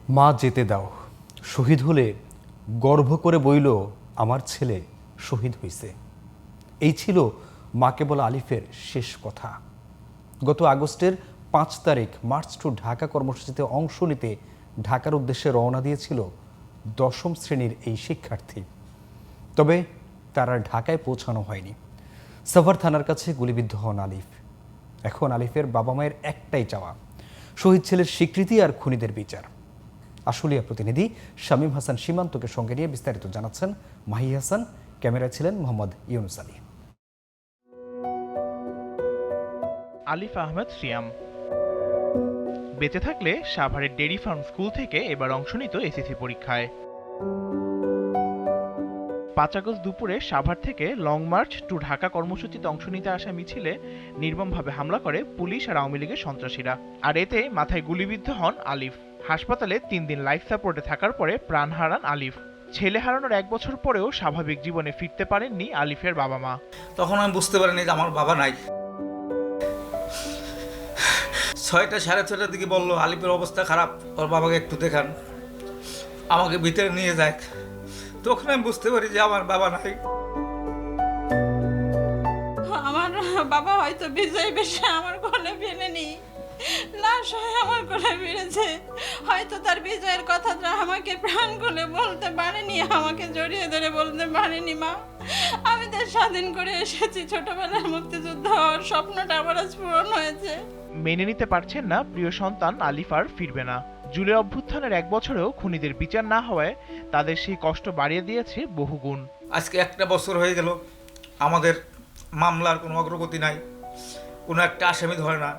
মা যেতে দাও, শহীদ হলে গর্ব করে বইল আমার ছেলে শহীদ হইছে। এই ছিল মাকে বলা আলিফের শেষ কথা। গত আগস্টের 5 তারিখ মার্চ টু ঢাকা কর্মসূচিতে অংশ নিতে ঢাকার উদ্দেশ্যে রওনা দিয়েছিল 10ম শ্রেণীর এই শিক্ষার্থী। তবে তার আর ঢাকায় পৌঁছানো হয়নি। সাভার থানার কাছে গুলিবিদ্ধ হন আলিফ। এখন আলিফের বাবা মায়ের একটাই চাওয়া, শহীদ ছেলের স্বীকৃতি আর খুনিদের বিচার। আশুলিয়া প্রতিনিধি শামীম হাসান সীমান্তকে সঙ্গে নিয়ে বিস্তারিত জানাচ্ছেন মাহি হাসান। ক্যামেরায় ছিলেন মোহাম্মদ ইউনুস আলী। আলিফ আহমেদ সিয়াম বেঁচে থাকলে সাভারের ডেইরি ফার্ম স্কুল থেকে এবার অংশ নিত এসএসসি পরীক্ষায়। 5 আগস্ট দুপুরে সাভার থেকে লং মার্চ টু ঢাকা কর্মসূচিতে অংশ নিতে আসা মিছিলে নির্মমভাবে হামলা করে পুলিশ আর আওয়ামী লীগের সন্ত্রাসীরা। আর এতে মাথায় গুলিবিদ্ধ হন আলিফ। হাসপাতালে 3 দিন লাইফ সাপোর্টে থাকার পরে প্রাণ হারান আলিফ। ছেলে হারানোর 1 বছর পরেও স্বাভাবিক জীবনে ফিরতে পারেননি আলিফের বাবা মা। তখন আমি বুঝতে পারিনি যে আমার বাবা নাই। 6টা সাড়ে 6টার দিকে বললো আলিফের অবস্থা খারাপ, ওর বাবাকে একটু দেখান, আমাকে ভিতরে নিয়ে যাক। তখন আমি বুঝতে পারি যে আমার বাবা নাই। আমার বাবা হয়তো বিজয় বেশে আমার কোলে ফেলেনি, লাশ হয়ে আমার কোলে ফিরেছে। হয়তো তার বিজয়ের কথাটা আমাকে প্রাণ খুলে বলতে পারেনি, আমাকে জড়িয়ে ধরে বলতে পারেনি, মা আমি দেশ স্বাধীন করে এসেছি, ছোটবেলার মুক্তিযুদ্ধ হওয়ার স্বপ্নটা আমার আজ পূরণ হয়েছে। মেনে নিতে পারছেন না প্রিয় সন্তান আলিফ আর ফিরবে না। জুলাই অভ্যুত্থানের 1 বছরেও খুনিদের বিচার না হওয়ায় তাদের সেই কষ্ট বাড়িয়ে দিয়েছে বহুগুণ। আজকে 1টা বছর হয়ে গেল, আমাদের মামলার কোনো অগ্রগতি নাই, কোনো একটা আসামি ধরে না।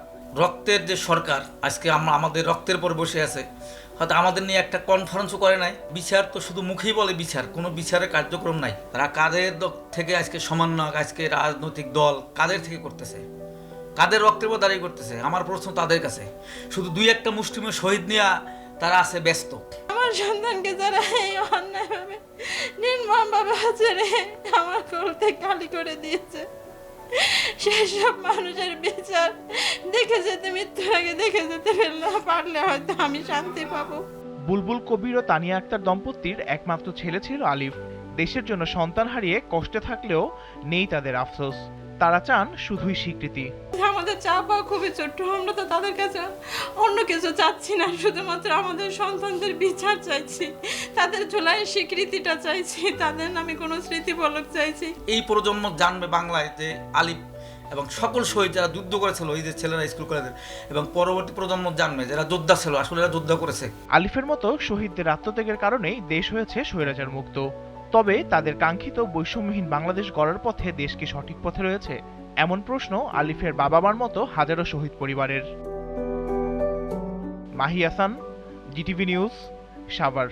রক্তের যে সরকার আজকে আমাদের রক্তের পর বসে আছে, হয়তো আমাদের নিয়ে একটা কনফারেন্সও করে নাই। বিচার তো শুধু মুখেই বলে বিচার, কোনো বিচারের কার্যক্রম নাই। তারা কাদের থেকে আজকে সমন্বয়, আজকে রাজনৈতিক দল কাদের থেকে করতেছে, কাদের রক্তের উপর দাঁড়িয়ে করতেছে? আমার প্রশ্ন তাদের কাছে। শুধু 2-1টা মুষ্টিমেয় শহীদ নিয়ে তারা আছে ব্যস্ত। আমার সন্তানকে যারা এই অন্যায়ভাবে নির্মমভাবে ছেড়ে আমার কোল থেকে খালি করে দিয়েছে, সেসব মানুষের বিচার দেখে যেতে, মৃত্যুর আগে দেখে যেতে পারলে হয়তো আমি শান্তি পাবো। বুলবুল কবির ও তানিয়া আক্তার দম্পতির একমাত্র ছেলে ছিল আলিফ। দেশের জন্য সন্তান হারিয়ে কষ্টে থাকলেও নেই তাদের আফসোস। তারা চান শুধুই স্বীকৃতি। আমাদের চাওয়া খুবই ছোট্ট, আমরা তো তাদের কাছে অন্য কিছু চাচ্ছি না, শুধুমাত্র আমাদের সন্তানদের বিচার চাইছি, তাদের জুলাইয়ের স্বীকৃতিটা চাইছি, তাদের নামে কোনো স্মৃতিফলক চাইছি। এই প্রজন্ম জানবে বাংলায় যে আলিফ এবং সকল শহীদ যারা যুদ্ধ করেছিল, এই যে ছেলেরা স্কুল কলেজের, এবং পরবর্তী প্রজন্ম জানবে যারা যোদ্ধা ছিল, আসলে এরা যুদ্ধ করেছে। আলিফের মতো শহীদদের আত্মত্যাগের কারণেই দেশ হয়েছে স্বৈরাচার মুক্ত। তবে তাদের কাঙ্ক্ষিত বৈষম্যহীন বাংলাদেশ গড়ার পথে দেশ কি সঠিক পথে রয়েছে? এমন প্রশ্ন আলিফের বাবা মার মতো হাজারো শহীদ পরিবারের। Mahi Hasan, GTV news, Savar.